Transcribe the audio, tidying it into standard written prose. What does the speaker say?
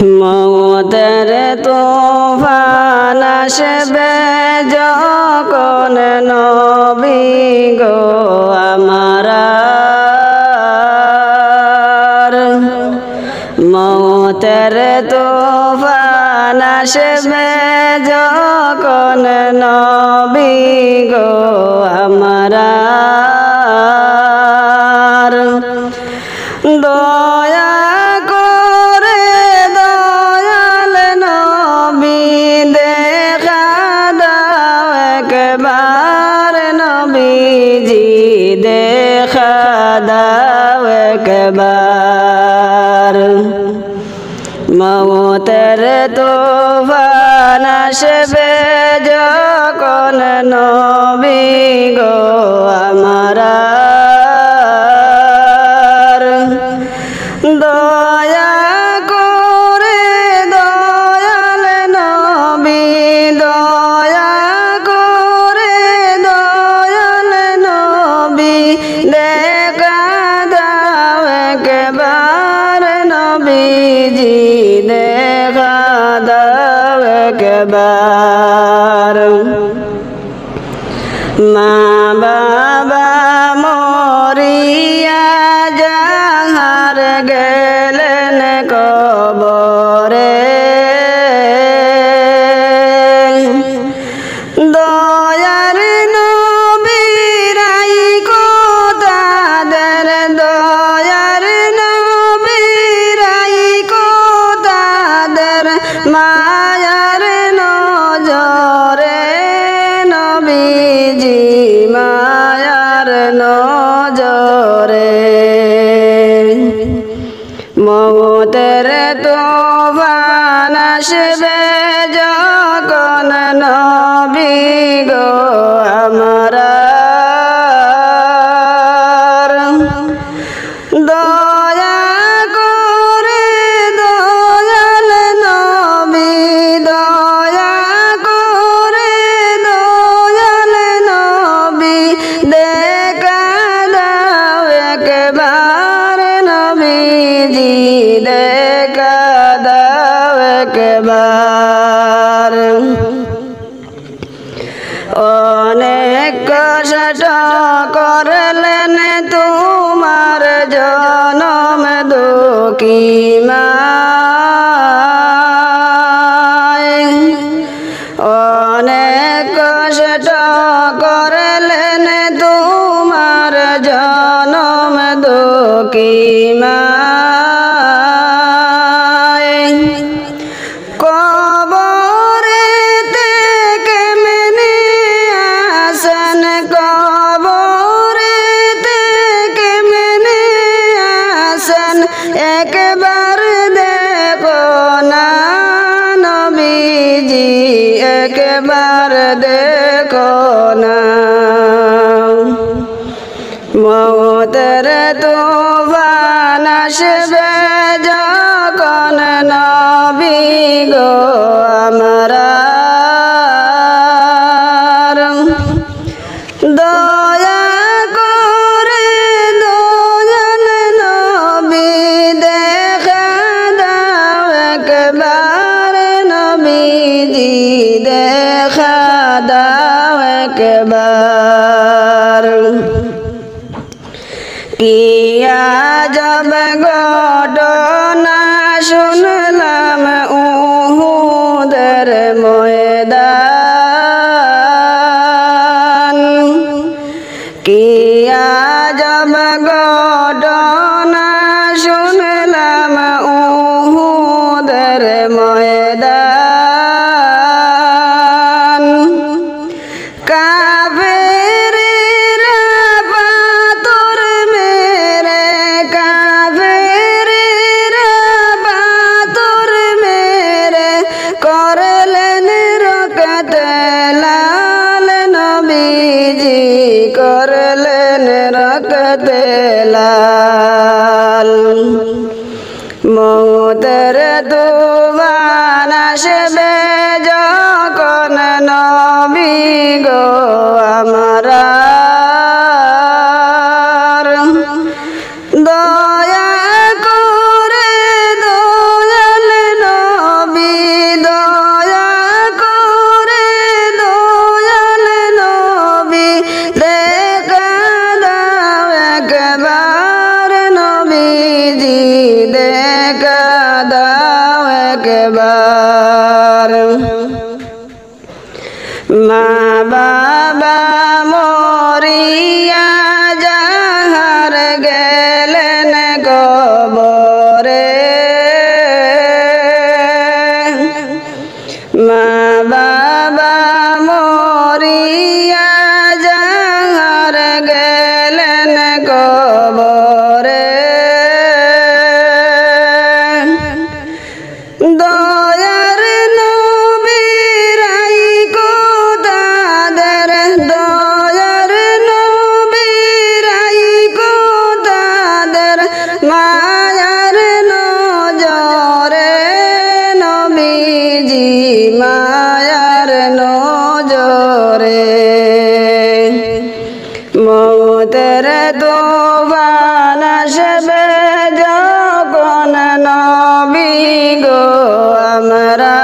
মৌতের তুফান আসবে যখন নবী গো আমার, মৌতের তুফান আসবে যখন নবী গো আমার, দয়া করে দয়াল নবী দেখা দাও একবার, নবীজি দেখা দাও একবার। মৌতের তুফান আসবে যখন নবী গো আমার, দয়া করে দয়াল নবী দয়া করে দয়াল নবী দেখা দাও একবার, নবীজি দেখা দাও একবার। মা বাবা মরিয়া যাহার গেলেন কবরে, দয়ার নবীরাই কো তাদের, দয়ার নবীরাই কো তাদের মায়ার নজরে, নবীজি মায়ার নজরে। মৌতের তুফান আসবে যখন নবী গো আমার, দয়া করে দয়াল নবী দয়া করে দয়াল নবী দেখা দাও একবার, নবীজি দেখা দাও একবার। অনেক কষ্ট করলেন তোমার জনম দুঃখী মায়, অনেক কষ্ট করলেন তোমার জনম দুঃখী মায়, কবরেতে কেমনে আসেন, কবরেতে কেমনে আসেন একবার দেখো না, নবীজি একবার দেখো না। মৌতের তুফান আসবে যখন নবী গো আমার, দয়া করে দয়াল নবী দেখা দাও একবার, নবীজি দেখা দাও একবার। কি আজব ঘটনা শুনলাম উহুদের ময়দান, কি আজব ঘটনা শুনলাম উহুদের ময়দান, কাফেরেরা পাথর মেরে, কাফেরেরা পাথর মেরে করলেন রক্ত লাল, নবীজি করলেন রক্ত লাল। মৌতের তুফান আসবে যখন নবী গো আমার, দয়া করে দয়াল নবী দাও একবার মা বাবা মরিয়া যাহার গেলেন কবরে মা বাবা মরিয়া যাহার গেলেন কবরে দয়ার নবীরাই কোদাদের দয়ার নবীরাই কোদাদের মায়ার নজরে নবীজি মায়ার নজরে মৌতের তুফান আসবে যখন নবী গো আমরা